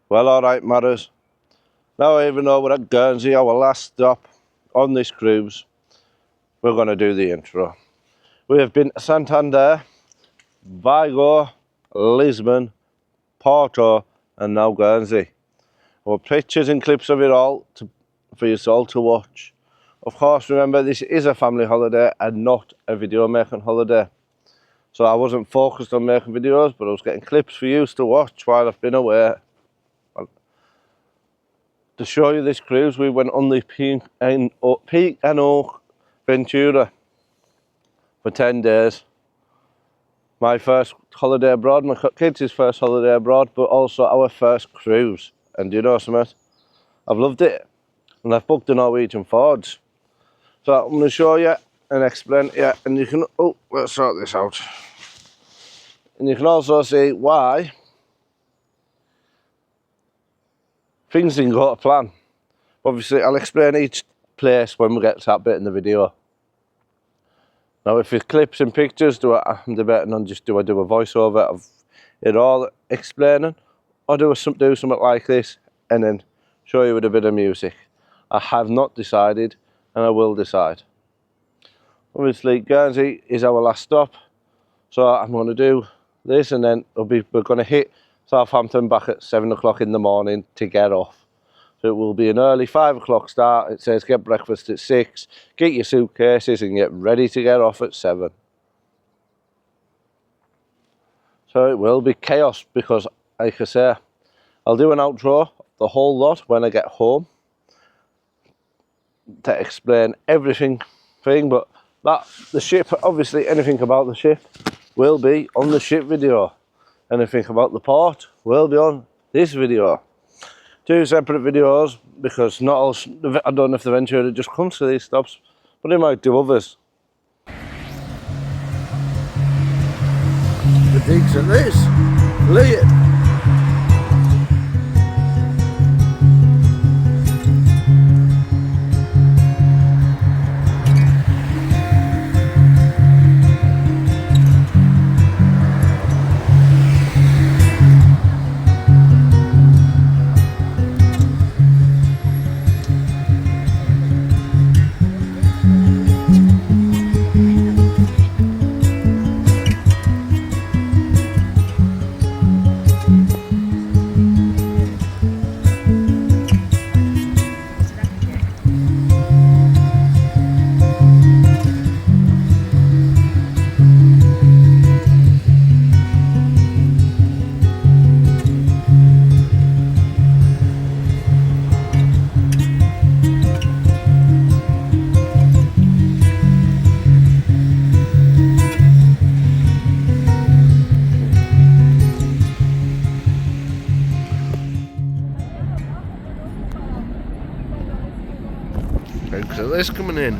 Well, alright, Matters. Now, even though we're at Guernsey, our last stop on this cruise, we're going to do the intro. We have been to Santander, Vigo, Lisbon, Porto, and now Guernsey. We'll have pictures and clips of it all for you all to watch. Of course, remember, this is a family holiday and not a video making holiday. So I wasn't focused on making videos, but I was getting clips for you to watch while I've been away. To show you this cruise, we went on the Peak and Oak Ventura for 10 days. My first holiday abroad, my kids' first holiday abroad, but also our first cruise. And do you know something? I've loved it. And I've booked the Norwegian Fords. So I'm going to show you and explain it, yeah, and you can, oh, let's sort this out. And you can also see why things didn't go to plan. Obviously, I'll explain each place when we get to that bit in the video. Now, if it's clips and pictures, I'm debating on do I do a voiceover of it all explaining, or do something like this and then show you with a bit of music. I have not decided, and I will decide. Obviously, Guernsey is our last stop, so I'm going to do this, and then we're going to hit Southampton back at 7 o'clock in the morning to get off. So it will be an early 5 o'clock start. It says get breakfast at 6, get your suitcases and get ready to get off at 7. So it will be chaos because, like I say, I'll do an outro, the whole lot, when I get home to explain everything, but the ship, obviously anything about the ship will be on the ship video. Anything about the port will be on this video. 2 separate videos, because not all, I don't know if the Ventura just comes to these stops, but it might do others. The digs at this, late. Look at this coming in.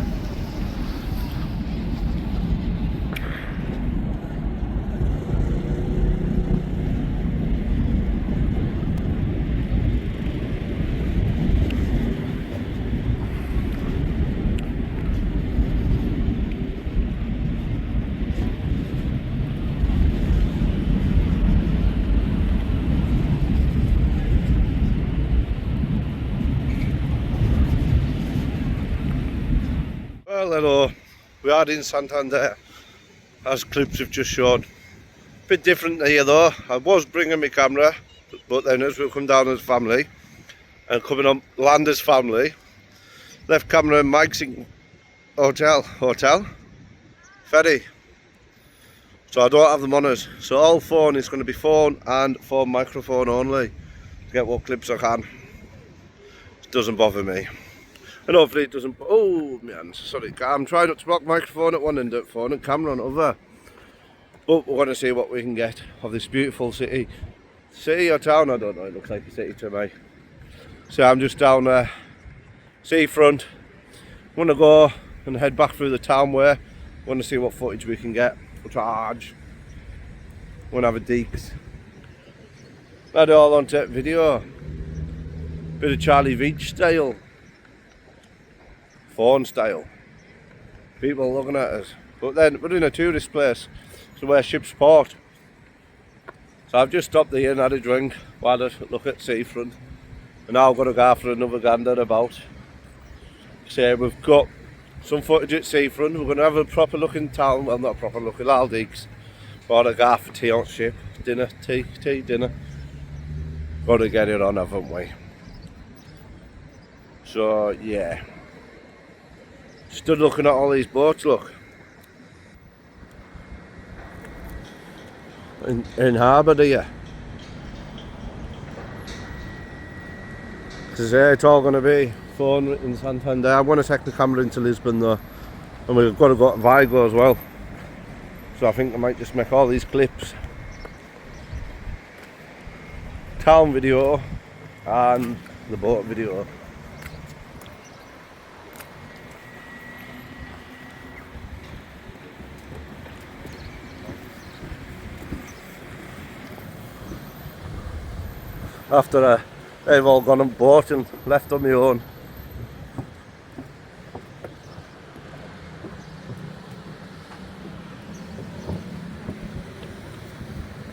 Well, hello, we are in Santander, as clips have just shown. Bit different here though. I was bringing my camera, but then as we come down as family and coming on land as family, left camera and mics in hotel, ferry. So I don't have them on us. So all phone is going to be phone and phone microphone only to get what clips I can. It doesn't bother me. And hopefully it doesn't, oh man, sorry, I'm trying not to block microphone at one end of phone and camera on other. But we're going to see what we can get of this beautiful city. City or town, I don't know, it looks like a city to me. So I'm just down there, seafront. I'm going to go and head back through the town way. I want to see what footage we can get. We'll charge. We'll have a deeks. Add it all onto video. Bit of Charlie Beach style. Phone style. People looking at us. But then we're in a tourist place. So where ships port. So I've just stopped here and had a drink while I look at seafront. And now I've got to go for another gander about. So we've got some footage at seafront. We're going to have a proper look in town. Well, not a proper look at Aldi's. Got to go for tea on ship. Dinner, dinner. Got to get it on, haven't we? So yeah. Stood looking at all these boats, look. In harbour here. Because it's all going to be fun in Santander. I'm going to take the camera into Lisbon though. And we've got to go to Vigo as well. So I think I might just make all these clips. Town video and the boat video. After they've all gone on board and left on my own.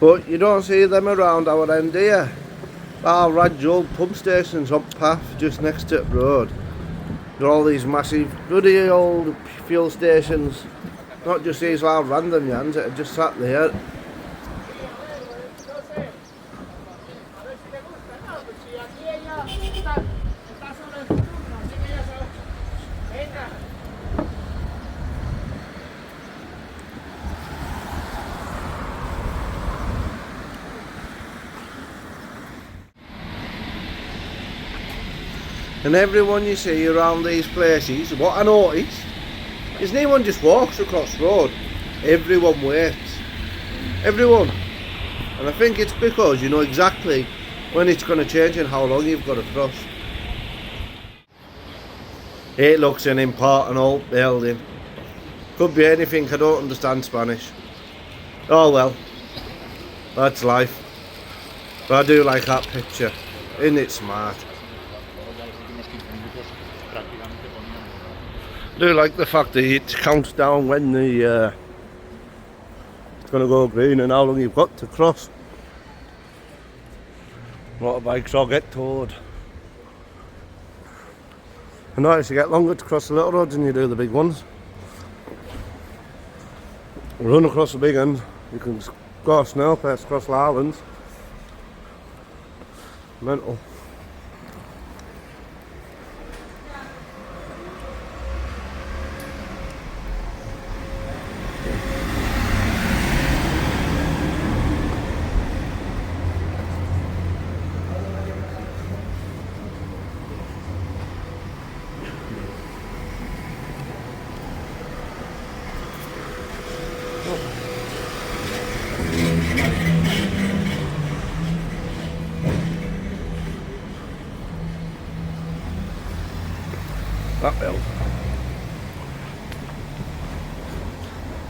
But you don't see them around our end here. Our rad old pump stations up path just next to the road. There are all these massive bloody old fuel stations. Not just these loud random yans that are just sat there. And everyone you see around these places, what I noticed is no one just walks across the road. Everyone waits. Everyone. And I think it's because you know exactly when it's going to change and how long you've got to cross. It looks an important old building. Could be anything, I don't understand Spanish. Oh well. That's life. But I do like that picture. Isn't it smart? I do like the fact that it counts down when the it's going to go green and how long you've got to cross. Motorbikes all get towed. I notice you get longer to cross the little roads than you do the big ones. Run across the big end, you can go snail pace across the islands. Mental. That hill.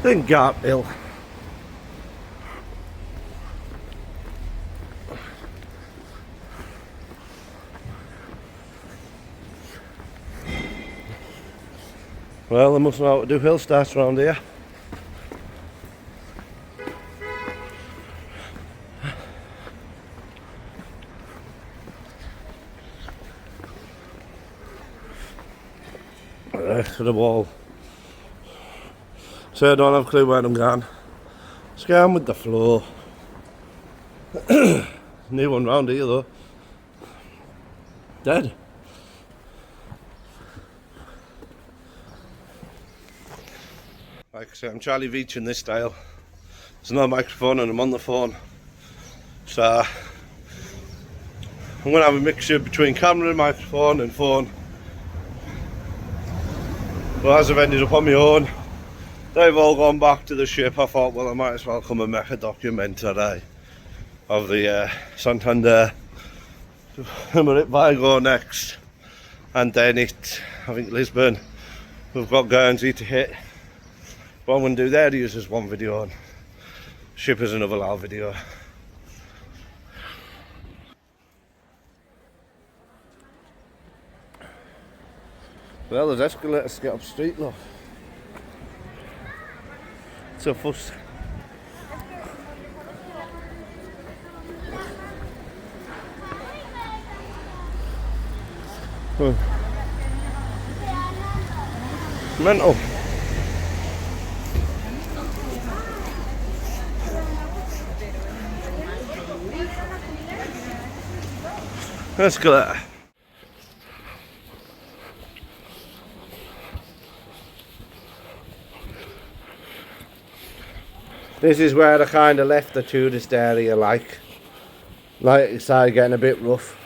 Then Gap Hill. Well, they must know how to do hill starts around here. To the wall. So I don't have a clue where I'm going. Just going with the flow. New one round here though. Dead. Like I say, I'm Charlie Veach in this style. There's no microphone and I'm on the phone. So I'm going to have a mixture between camera and microphone and phone. But as I've ended up on my own, they've all gone back to the ship. I thought, well, I might as well come and make a documentary of the Santander. We're at Vigo next, and then I think Lisbon. We've got Guernsey to hit. What I'm going to do there is just one video, and ship is another loud video. Well, there's escalators to get up street, look. It's a fuss. Mental. Let's go there. This is where I kind of left the tourist area, like it started getting a bit rough,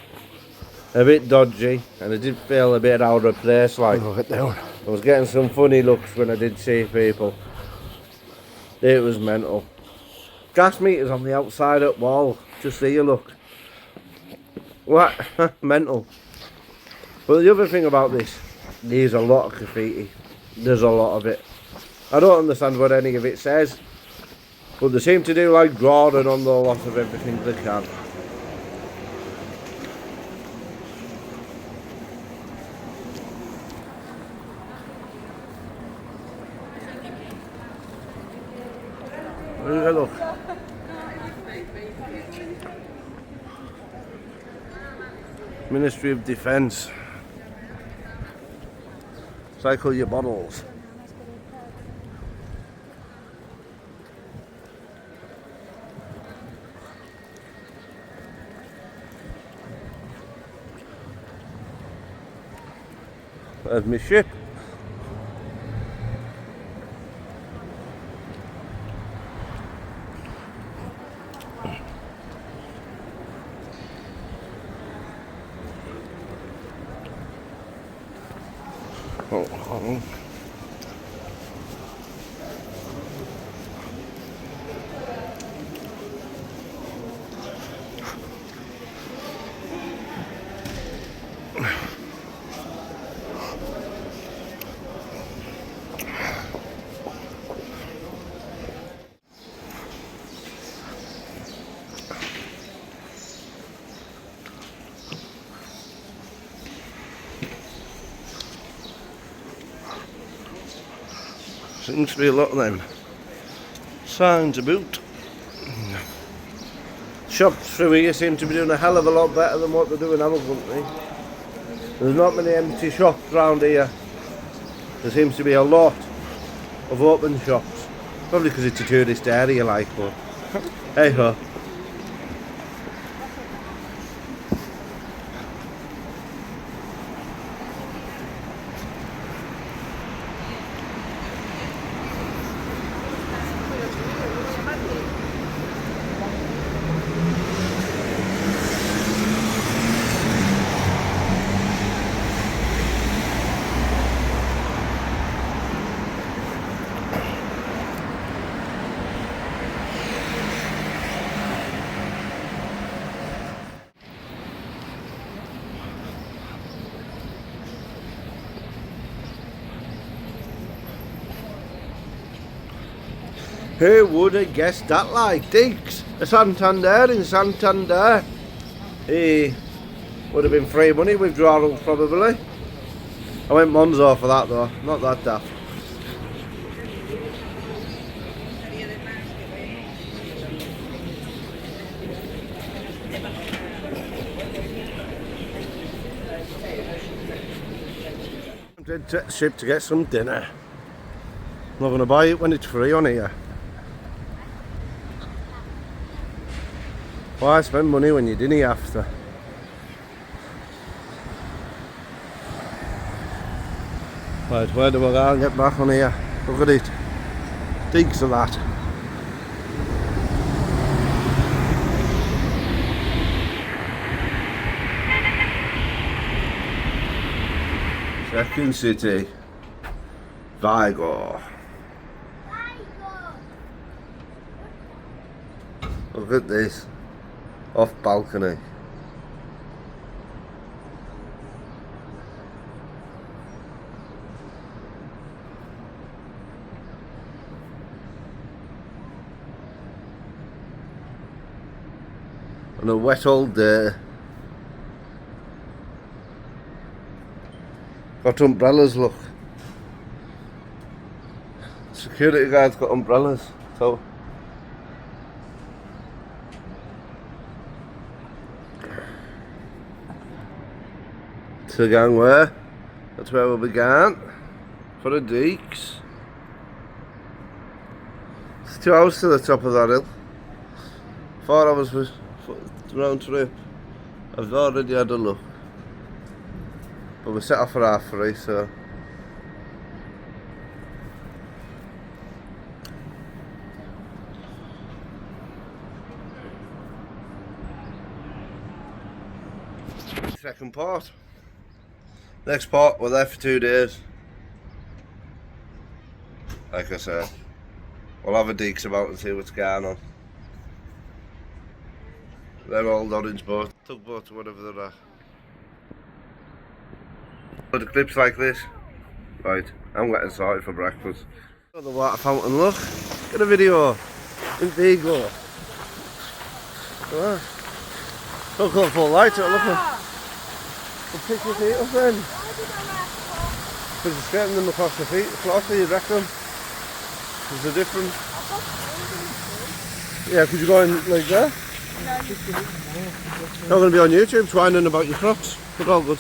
a bit dodgy, and I did feel a bit out of place. Like, Get down. I was getting some funny looks when I did see people. It was mental. Gas meters on the outside up wall, just see you look. What? Mental. But the other thing about this, there's a lot of graffiti. There's a lot of it. I don't understand what any of it says, but they seem to do like drawing on the lot of everything they can. Look. Ministry of Defence. Cycle your bottles. There's my ship. Oh. Seems to be a lot of them signs about. Shops through here seem to be doing a hell of a lot better than what they do in our country. There's not many empty shops around here. There seems to be a lot of open shops. Probably because it's a tourist area, like, but hey ho. Who would have guessed that, like, Diggs? A Santander in Santander. He would have been free money withdrawals probably. I went Monzo for that though, not that daft. I'm going to the ship to get some dinner. I'm not going to buy it when it's free on here. Why spend money when you didn't have to? Right, where do I go and get back on here? Look at it. Digs of that. Second city. Vigo. Look at this. Off balcony. On a wet old day. Got umbrellas, look. Security guards got umbrellas, so to the gangway. That's where we began for the deeks. It's 2 hours to the top of that hill. 4 hours for round trip. I've already had a look. But we set off for 3:30, so. Second port. Next port, we're there for 2 days. Like I said, we'll have a deeks about and see what's going on. They're old orange boats, tugboats or whatever they're at. But the clips like this, right, I'm getting started for breakfast. The water fountain, look, get a video in Vigo. Look at full lights, look at. Pick your feet up then. Because it's getting them across the feet. Flossy, you reckon? There's a difference. Yeah, could you go in like that? No. Not going to be on YouTube whining about your crocs, but all good.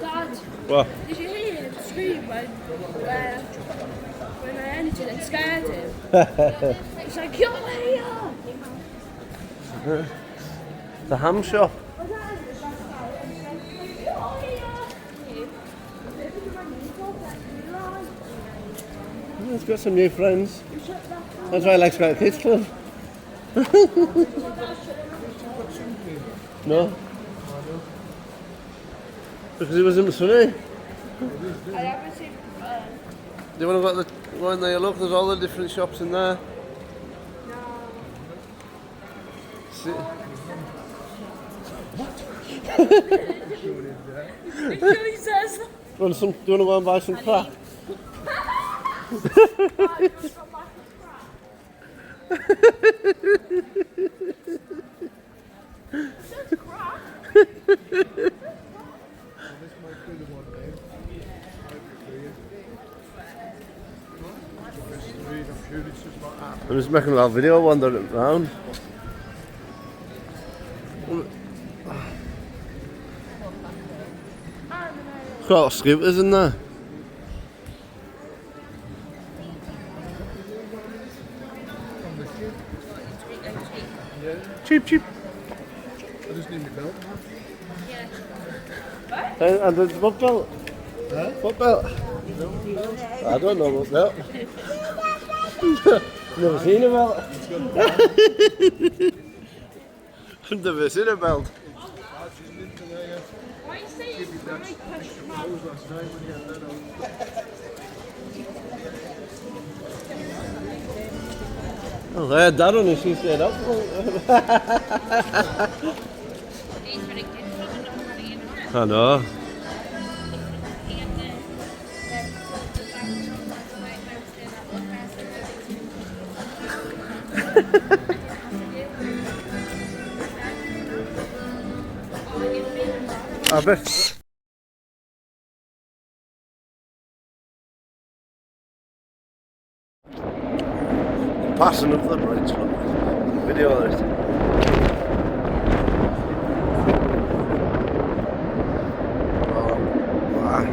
Dad, What? did you hear him scream when I entered and scared him? He's like, you're here! The ham shop. He's got some new friends. That's why I like to go to kids club. No? Because it wasn't funny. I haven't seen Do you want to go in there? Look, there's all the different shops in there. No. See? He really says Do you want to go and buy some crack? I'm just making a little video wandering around. Got a lot of scooters in there. Cheap, cheap. I just need my belt. And the foot belt. Huh? Foot belt. I don't know what belt. Never seen a belt. I've never seen a belt. Why are you saying Oh, I had that on and she stayed up. I know. I bet. Passing up the bridge, look. Video of it. Oh, wow.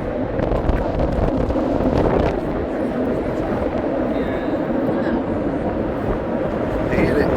Hear it.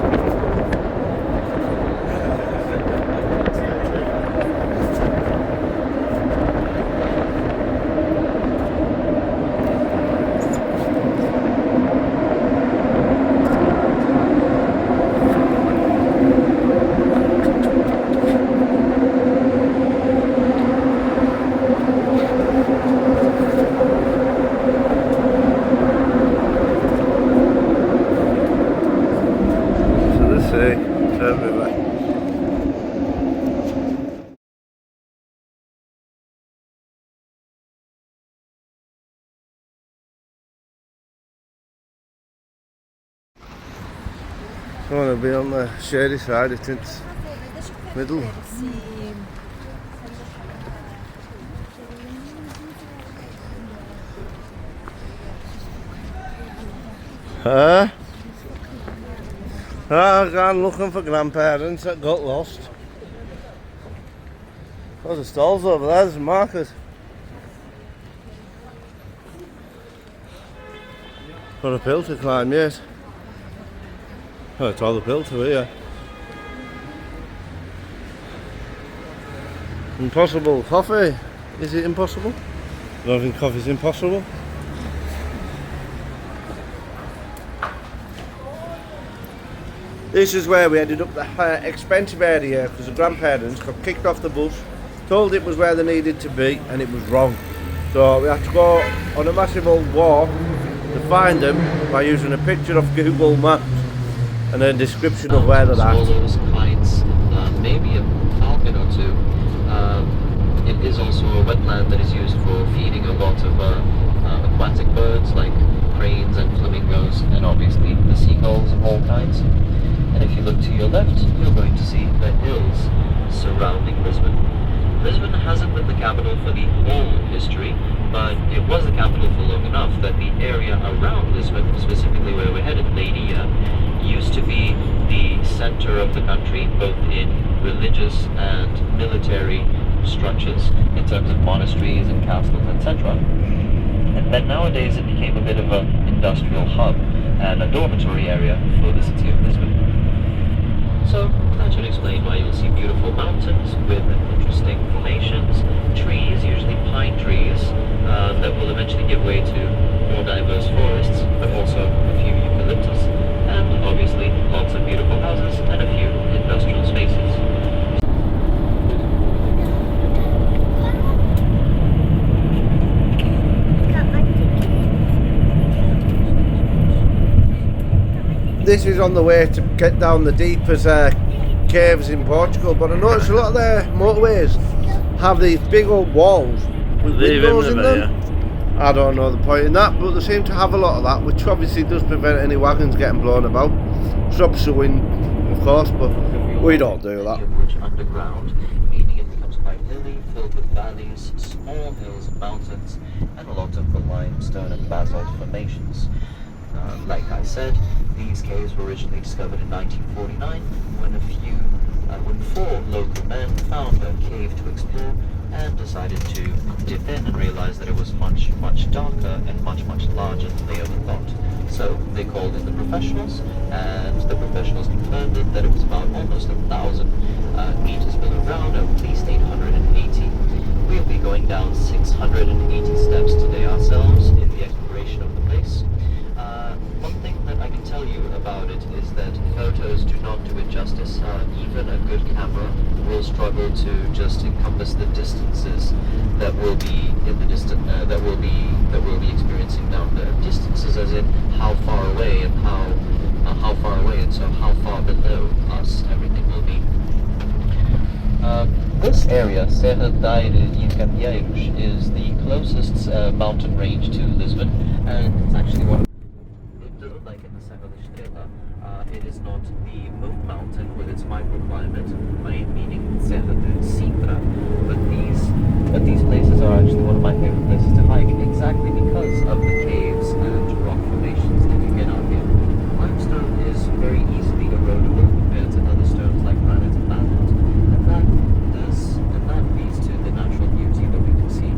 I want to be on the shady side, it's in middle. Huh? I've gone looking for grandparents that got lost. There's the stalls over there, there's a market. Got a hill to climb, yes. Oh, it's all uphill to here. Impossible coffee. Is it impossible? I don't think coffee's impossible. This is where we ended up the expensive area because the grandparents got kicked off the bus, told it was where they needed to be, and it was wrong. So we had to go on a massive old walk to find them by using a picture of Google Maps and a description of where they're at. Swallows, kites, maybe a falcon or two. It is also a wetland that is used for feeding a lot of aquatic birds like cranes and flamingos, and obviously the seagulls of all kinds. And if you look to your left, you're going to see the hills surrounding Lisbon. Lisbon hasn't been the capital for the whole history, but it was the capital for long enough that the area around Lisbon, specifically where we're headed, Leiria, used to be the center of the country, both in religious and military structures, in terms of monasteries and castles, etc. And then nowadays it became a bit of an industrial hub and a dormitory area for the city of Lisbon. So that should explain why you'll see beautiful mountains with interesting formations, trees, usually pine trees, that will eventually give way to more diverse forests, but also a few eucalyptus, and obviously lots of beautiful houses and a few industrial spaces. This is on the way to get down the deepest caves in Portugal, but I noticed a lot of their motorways have these big old walls with windows in them. I don't know the point in that, but they seem to have a lot of that, which obviously does prevent any wagons getting blown about. Stops the wind, of course, but we don't do that. Which underground, meaning it becomes quite hilly, filled with valleys, small hills and mountains, and a lot of the limestone and basalt formations. Like I said, these caves were originally discovered in 1949 when four local men found a cave to explore and decided to dip in and realized that it was much, much darker and much, much larger than they ever thought. So they called in the professionals, and the professionals confirmed it that it was about almost 1,000 meters below ground, at least 880. We'll be going down 680 steps today ourselves in the exploration of the place. One thing that I can tell you about it is that photos do not do it justice. Even a good camera will struggle to just encompass the distances that will be in the that we'll be experiencing down there. Distances as in how far away and how far away, and so how far below us everything will be. This area, Serra da Ilha, is the closest mountain range to Lisbon, and it's actually one of like in the Serra da Estrela, it is not the moon mountain with its microclimate, meaning Serra de Sintra, but these places are actually one of my favorite places to hike, exactly because of the caves and rock formations that you get out here. Limestone is very easily erodible compared to other stones like granite and basalt, and that leads to the natural beauty that we can see,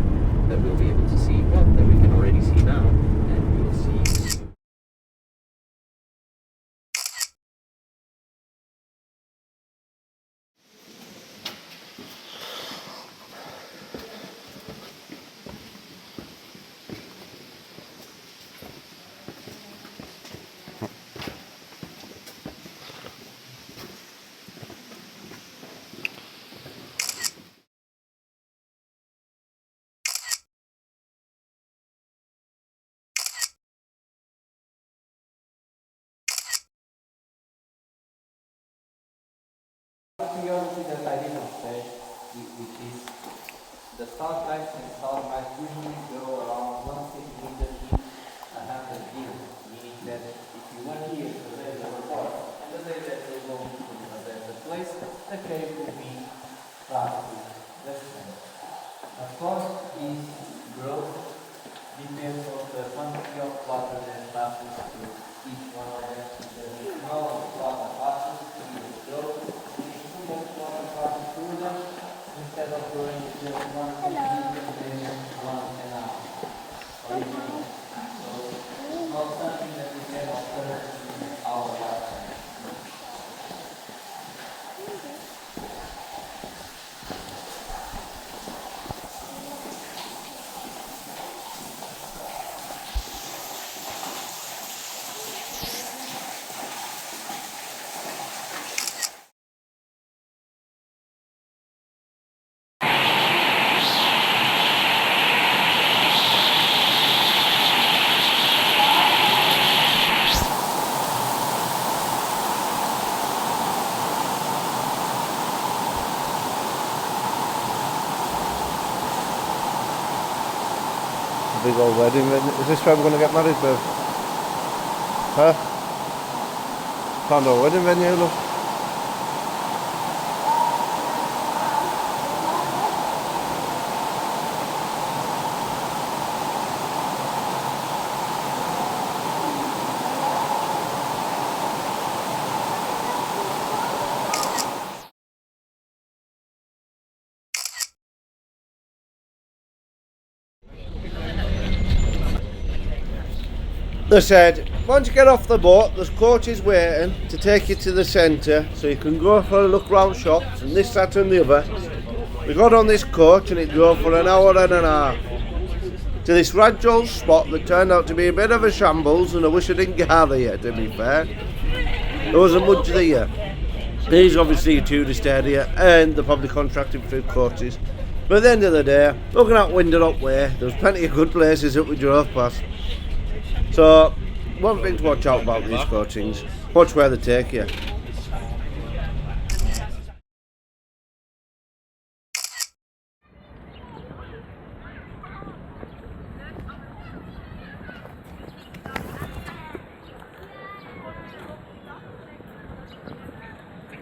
that we'll be able to see, well, that we can already see now, and we'll see. Priority that I didn't say, which is the start lights and start lights usually go around 160 meters each 100 meters, meaning that if you went here to the report and then they big old wedding. Is this where we're going to get married, babe? Huh? Found our wedding venue, look. They said, once you get off the boat, there's coaches waiting to take you to the centre so you can go for a look round shops and this, that and the other. We got on this coach and it drove for an hour and a half to this rag old spot that turned out to be a bit of a shambles, and I wish I didn't gather here, to be fair. There wasn't much there. These obviously a tourist area and they're probably contracted through coaches. But at the end of the day, looking out Winded Up Way, there was plenty of good places that we drove past. So, one thing to watch out about these coachings, watch where they take you.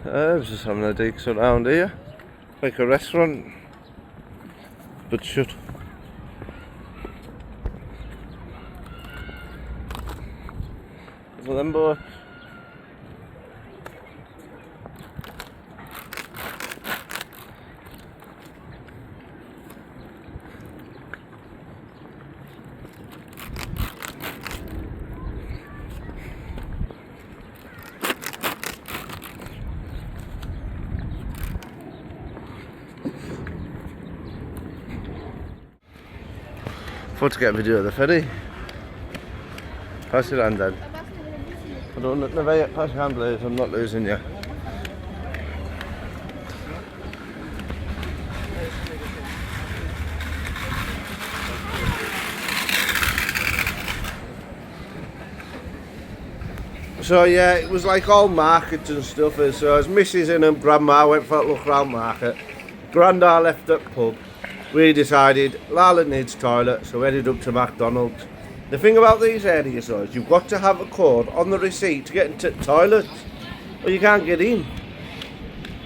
I was just having a dig around here, like a restaurant, but shut. Them boys. Thought to get a video of the ferry. Pass your hand then. I don't never yet pass your hand, please. I'm not losing you. So yeah, it was like all markets and stuff. So as Mrs. and Grandma went for a look round market, Grandad left at pub. We decided Lala needs toilet, so we headed up to McDonald's. The thing about these areas though is you've got to have a code on the receipt to get into the toilet, or you can't get in.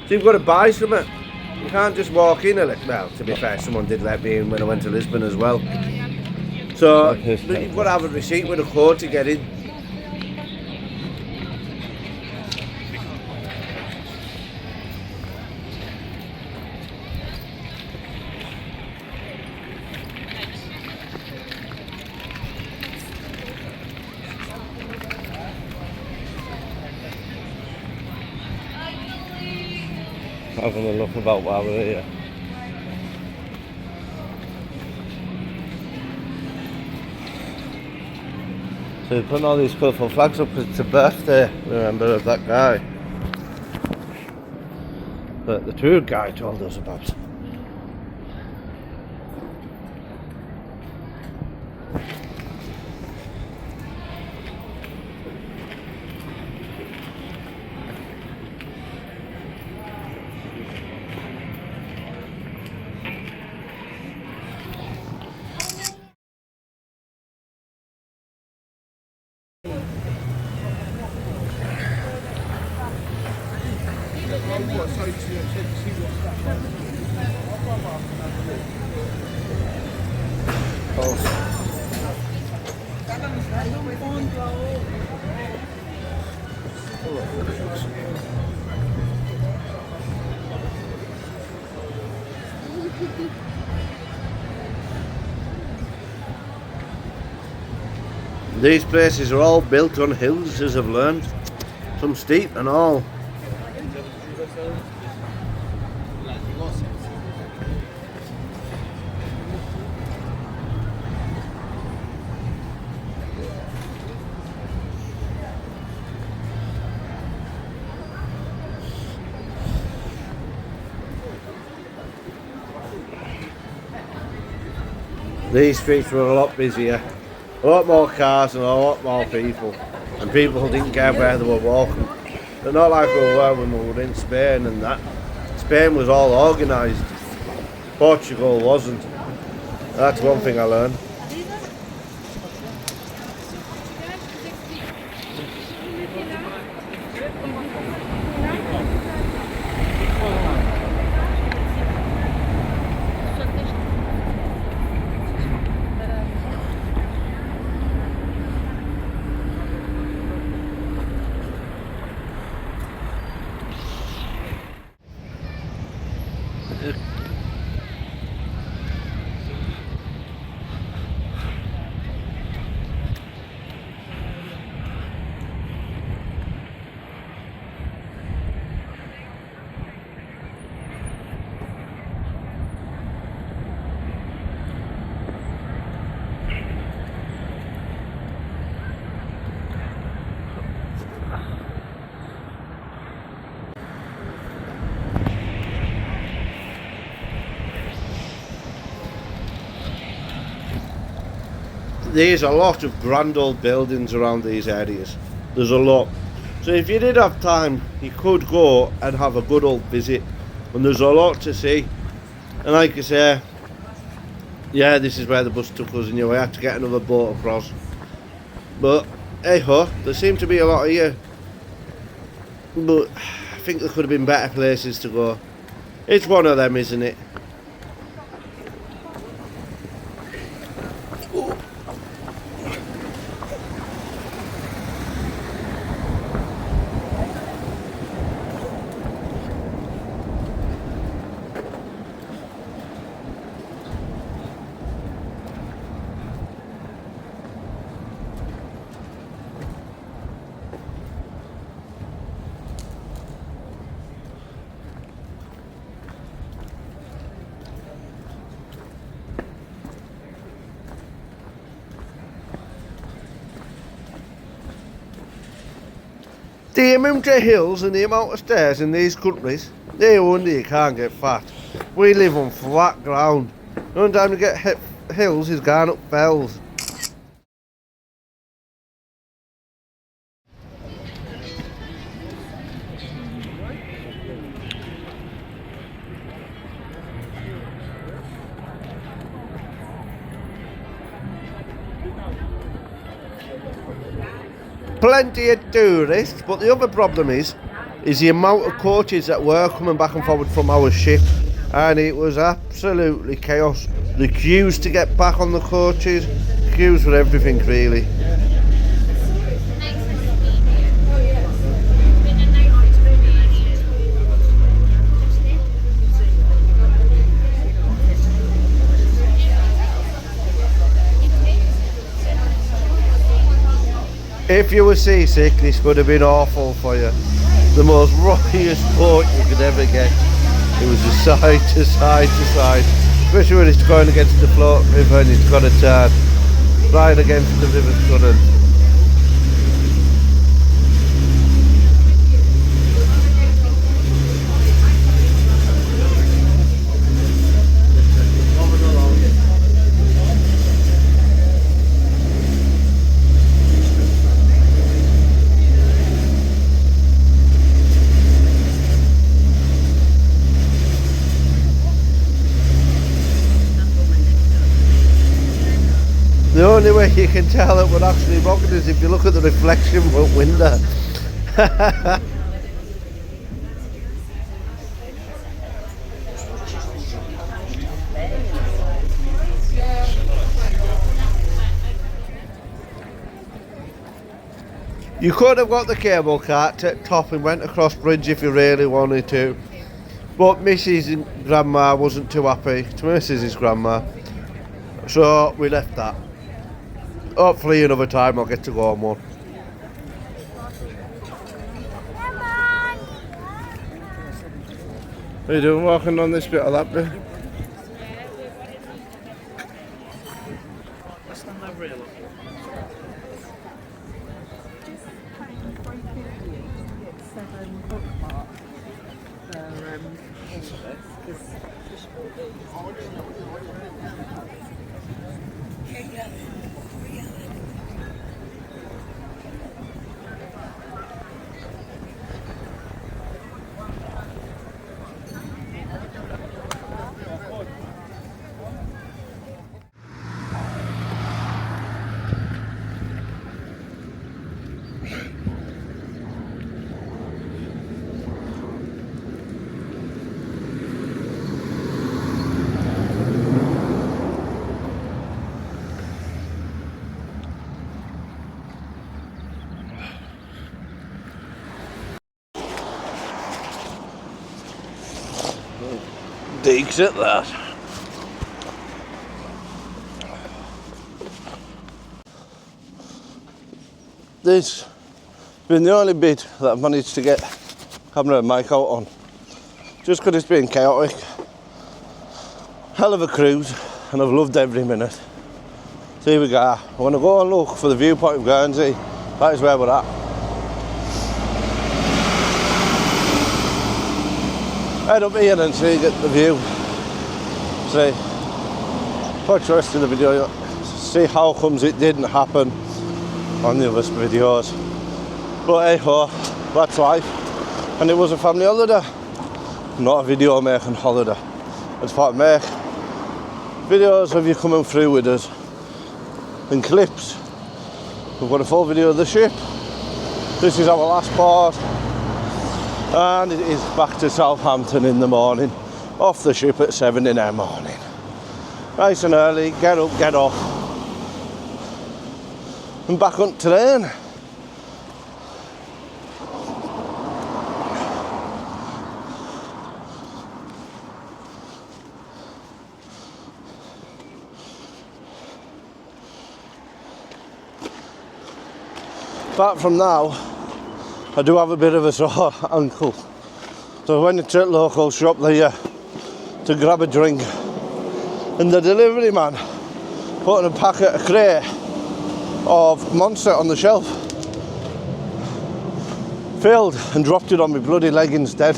So you've got to buy something. You can't just walk in. Well, to be fair, someone did let me in when I went to Lisbon as well. So you've got to have a receipt with a code to get in. Having a look about while we're here. So we're putting all these colourful flags up because it's a birthday, remember, of that guy that the tour guide told us about. These places are all built on hills, as I've learned. Some steep and all. These streets were a lot busier. A lot more cars and a lot more people, and people didn't care where they were walking. They're not like we were when we were in Spain and that. Spain was all organised. Portugal wasn't. That's one thing I learned. There's a lot of grand old buildings around these areas. There's a lot. So if you did have time, you could go and have a good old visit. And there's a lot to see. And like I say, yeah, this is where the bus took us, and we had to get another boat across. But hey ho, there seem to be a lot here. But I think there could have been better places to go. It's one of them, isn't it? The amount of hills and the amount of stairs in these countries, no wonder you can't get fat. We live on flat ground. The only time to get hills is going up fells. Plenty of tourists, but the other problem is the amount of coaches that were coming back and forward from our ship, and it was absolutely chaos. The queues to get back on the coaches, queues for everything really. If you were seasick, this would have been awful for you. The most rockiest boat you could ever get. It was just side to side to side. Especially when it's going against the float river and it's got a turn. Right against the river's current. The only way you can tell that we're actually rocking is if you look at the reflection from the window. You could have got the cable car to the top and went across bridge if you really wanted to. But Mrs. Grandma wasn't too happy, to Mrs. Grandma. So we left that. Hopefully another time I'll get to go on one. How you doing walking on this bit of that bit? Digs at that. This has been the only bit that I've managed to get camera and mic out on. Just because it's been chaotic. Hell of a cruise, and I've loved every minute. So here we go. I want to go and look for the viewpoint of Guernsey. That is where we're at. Head up here and see, get the view. See, watch the rest of the video. See how comes it didn't happen on the other videos. But hey ho, that's life. And it was a family holiday, not a video making holiday. I just thought I'd make videos of you coming through with us and clips. We've got a full video of the ship. This is our last port, and it is back to Southampton in the morning, off the ship at 7 in the morning. Nice and early, get up, get off, and back on train. Apart from now, I do have a bit of a sore ankle. So I went to a local shop there to grab a drink, and the delivery man put a crate of Monster on the shelf, filled and dropped it on my bloody leg instead.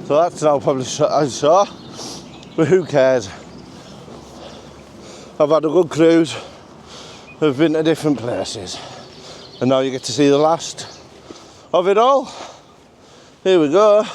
So that's now probably sore, but who cares? I've had a good cruise. We've been to different places, and now you get to see the last of it all. Here we go.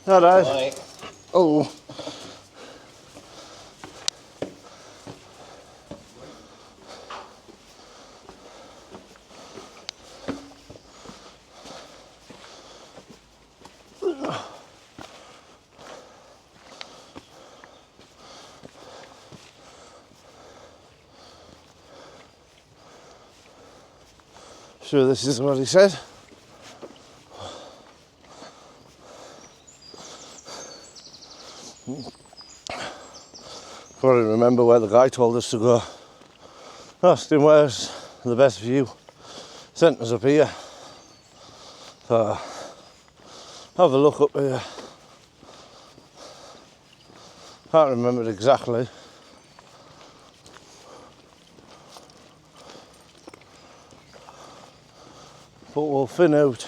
Hello. Hi. Oh. Sure, this is what he said. Can't even remember where the guy told us to go. Asked him where's the best view. Sent us up here. So have a look up here. Can't remember it exactly. But we'll fin out.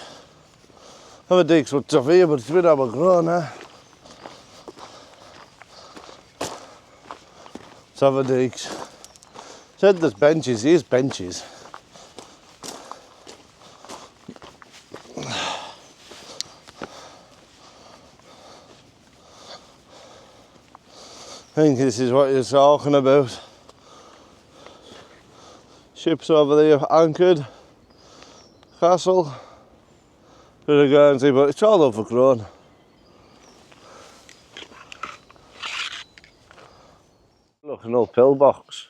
Have a dig what's up here, but it's a bit overgrown now. Let's have a dig. Said there's benches, here's benches. I think this is what you're talking about. Ships over there anchored. Castle. Bit of Guernsey, but it's all overgrown. Look, an old pillbox.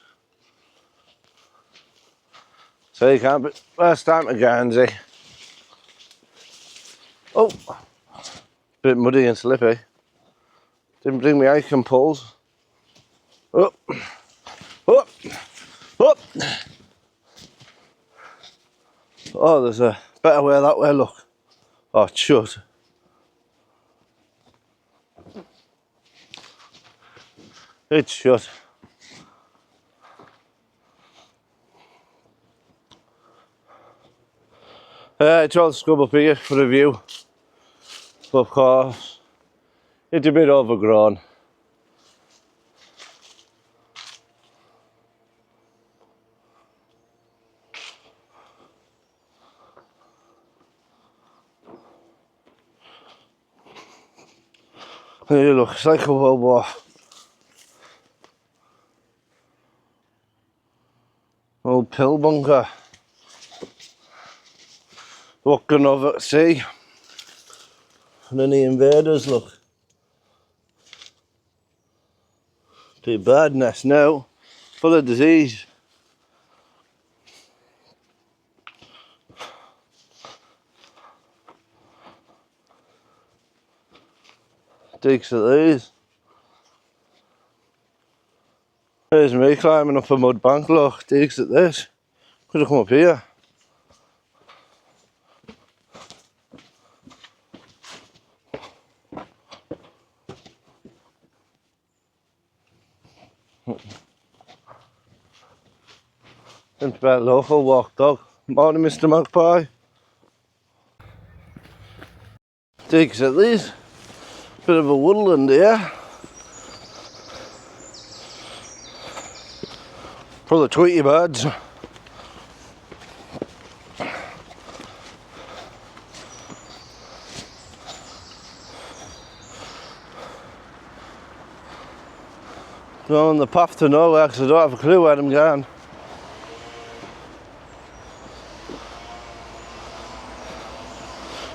So you can't be first time to Guernsey. Oh, bit muddy and slippy. Didn't bring me icon poles. Up, up, up. Oh, there's a better way that way, look. Oh, it's shut. It's shut. It's all scrub up here for a view. But of course, it's a bit overgrown. Here, look, it's like a World War. Old pill bunker. Looking over at sea. And then the invaders, look. Be a bird nest now. Full of disease. Digs at these. There's me climbing up a mud bank, look. Digs at this. Could have come up here. It's about local walk dog. Morning, Mr. Magpie. Digs at these. Bit of a woodland here. Full of Tweety birds. Go on the path to nowhere because I don't have a clue where I'm going.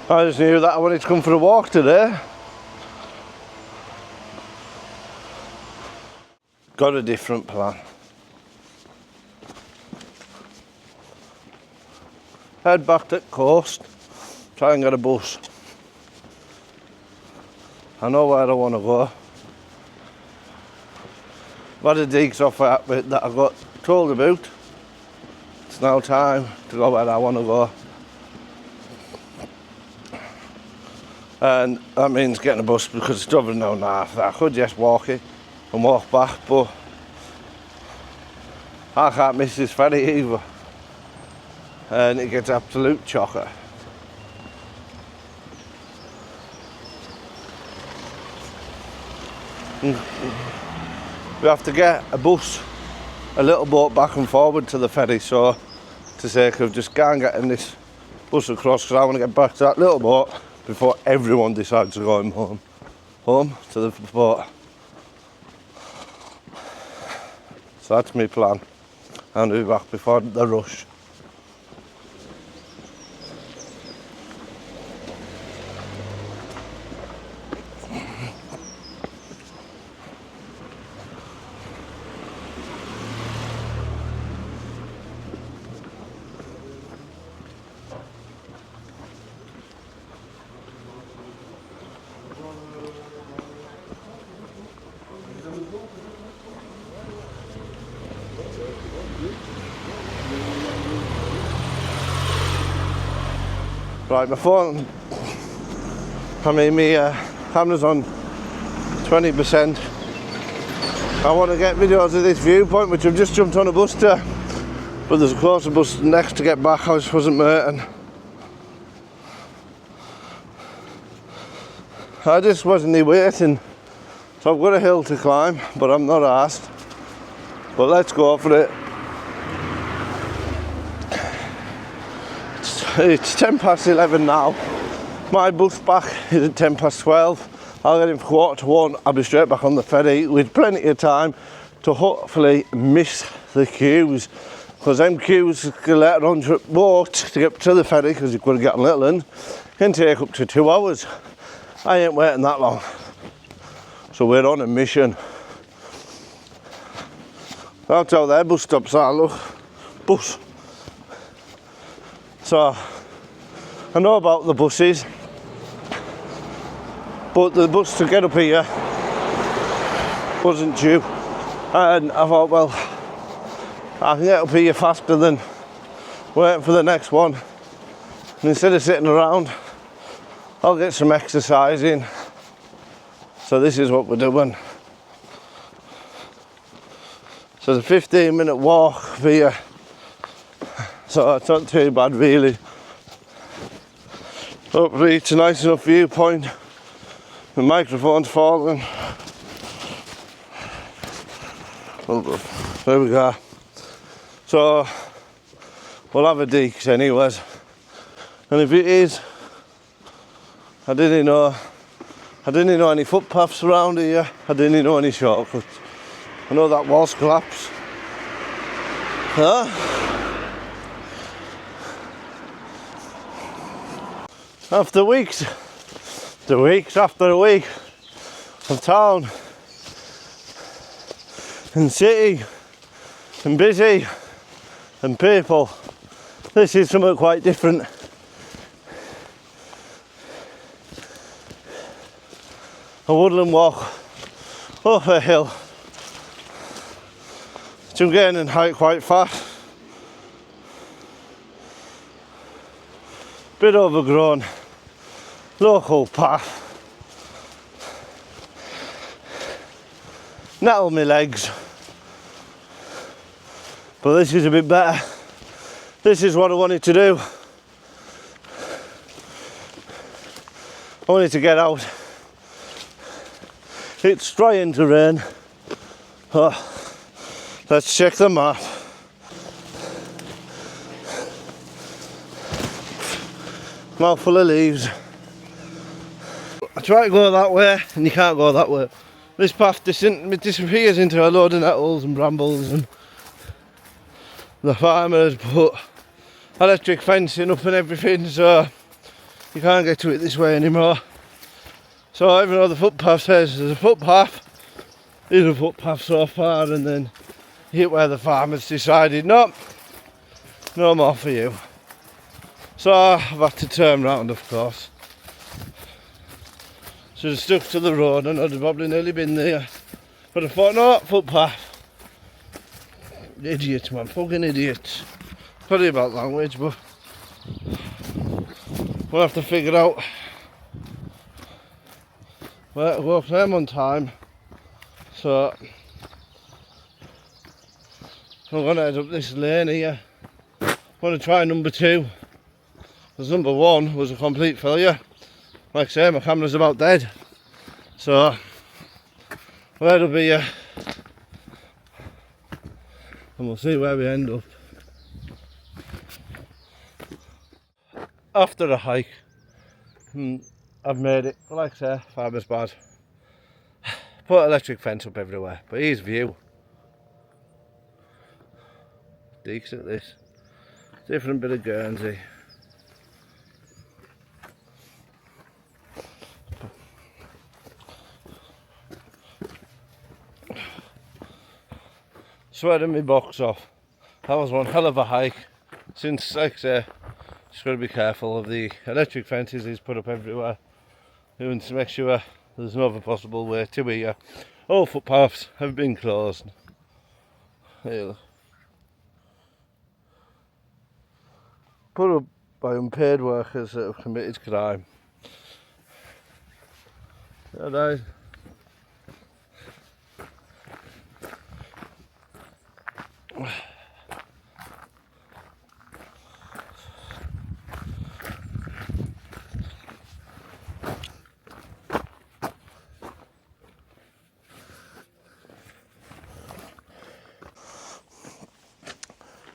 I just knew that I wanted to come for a walk today. Got a different plan. Head back to the coast, try and get a bus. I know where I want to go. I've had a digs off that bit that I got told about. It's now time to go where I want to go. And that means getting a bus because it's driving down half. I could just walk it and walk back, but I can't miss this ferry either. And it gets absolute chocker. We have to get a bus, a little boat back and forward to the ferry, so to sake of just going getting this bus across, because I want to get back to that little boat before everyone decides to go home to the boat. So that's my plan. I'll be back before the rush. Right, my phone, my camera's on 20%. I want to get videos of this viewpoint, which I've just jumped on a bus to, but there's a closer bus next to get back. I just wasn't waiting. I just wasn't waiting. So I've got a hill to climb, but I'm not asked. But let's go for it. It's 11:10 now. My bus back is at 12:10. I'll get in for 1:15. I'll be straight back on the ferry with plenty of time to hopefully miss the queues. Because them queues later on to boat to get to the ferry, because you've got to get on Litland, can take up to 2 hours. I ain't waiting that long. So we're on a mission. That's how their bus stops are, look. Bus. So, I know about the buses, but the bus to get up here wasn't due. And I thought, well, I can get up here faster than waiting for the next one. And instead of sitting around, I'll get some exercise in. So this is what we're doing. So it's a 15-minute walk via, so it's not too bad really. Hopefully it's a nice enough viewpoint. The microphone's falling. Oh, there we go. So we'll have a deeks anyways. And if it is, I didn't know any footpaths around here. I didn't know any shortcuts. I know that wall's collapsed. Huh? After weeks after a week of town and city and busy and people, this is something quite different. A woodland walk up a hill. I'm getting in height quite fast. Bit overgrown. Local path. Nettle my legs. But this is a bit better. This is what I wanted to do. I wanted to get out. It's trying to rain. Oh. Let's check the map. Mouthful of leaves. I try to go that way and you can't go that way. This path disappears into a load of nettles and brambles, and the farmers put electric fencing up and everything, so you can't get to it this way anymore. So even though the footpath says there's a footpath, there's a footpath so far, and then hit where the farmers decided no more for you. So I've had to turn round, of course. So I stuck to the road, and I'd probably nearly been there, but I thought no, footpath. Idiots, man, fucking idiots. Sorry about language, but we'll have to figure out where to go, 'cause I'm on time. So I'm going to head up this lane here. I'm going to try number 2. Because number 1 was a complete failure. Like I say, my camera's about dead. So that'll be and we'll see where we end up. After a hike, I've made it. Like I say, farmer's bad. Put electric fence up everywhere, but here's view. Deeks at this. Different bit of Guernsey. Sweating my box off. That was one hell of a hike. Since, like I say, just got to be careful of the electric fences he's put up everywhere. Even to make sure there's no other possible way to here. All footpaths have been closed. Here, look. Put up by unpaid workers that have committed crime. Alright.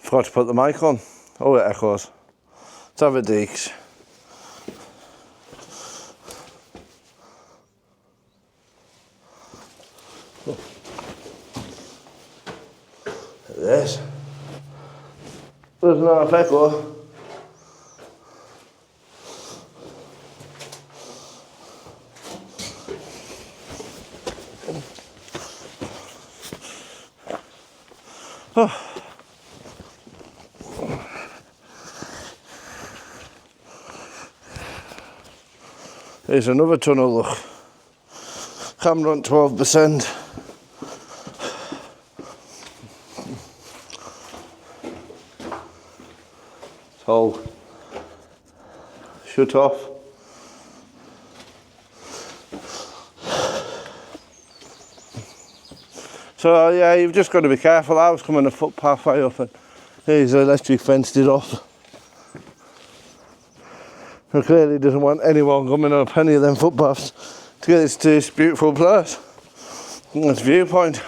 Forgot to put the mic on. Oh, it echoes. Let's have a deeks. There's no echo. Oh. There's another tunnel, look. Camera on 12%. It's all shut off. So yeah, you've just got to be careful. I was coming a footpath way up and he's electric fenced it off. He clearly doesn't want anyone coming up any of them footpaths to get to this beautiful place. This viewpoint.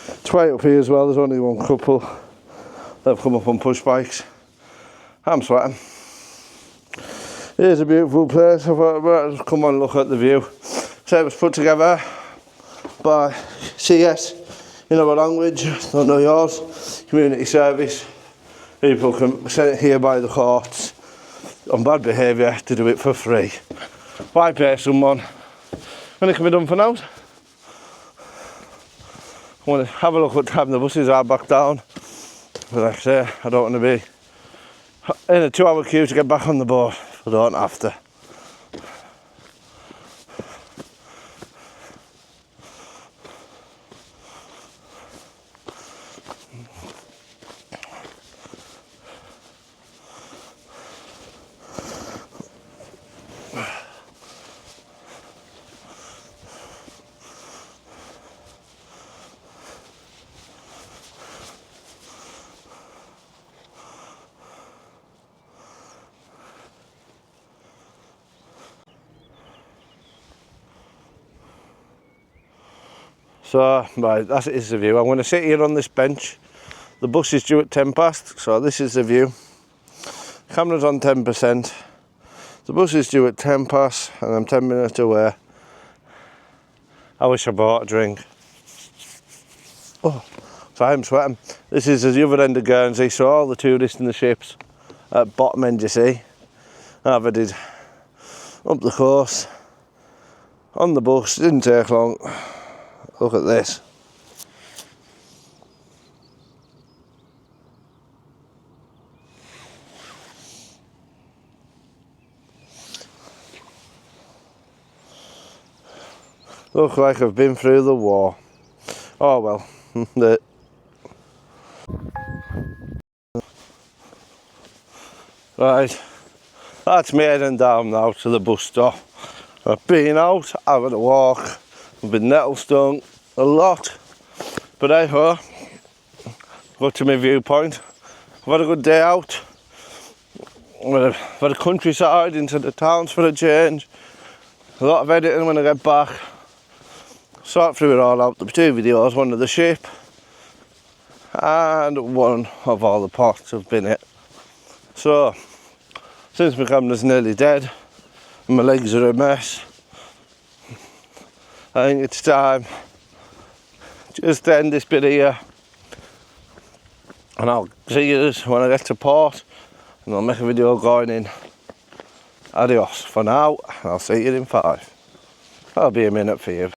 It's way up here as well. There's only one couple that have come up on push bikes. I'm sweating. Here's a beautiful place. I thought, well, come on, look at the view. So it was put together by CS in our language, don't know yours, community service. People can send it here by the courts on bad behaviour to do it for free. Why pay someone when it can be done for now? I want to have a look what time the buses are back down. But like I say, I don't want to be in a 2-hour queue to get back on the boat if I don't have to. So, right, that is the view. I'm going to sit here on this bench. The bus is due at 10 past, so this is the view. Camera's on 10%. The bus is due at 10 past, and I'm 10 minutes away. I wish I bought a drink. Oh, so I'm sweating. This is the other end of Guernsey, so all the tourists and the ships at bottom end, you see. I've headed up the coast on the bus. Didn't take long. Look at this. Look like I've been through the war. Oh well. Right. That's me heading down now to the bus stop. I've been out, I've had a walk, I've been nettle stung a lot, but hey ho, got to my viewpoint. I've had a good day out. I've had a countryside into the towns for a change. A lot of editing when I get back. Sort through it all out. The 2 videos, one of the ship and one of all the pots have been it. So, since my camera's nearly dead and my legs are a mess, I think it's time just to end this bit here, and I'll see you when I get to port and I'll make a video going in. Adios for now, and I'll see you in 5. That'll be a minute for you.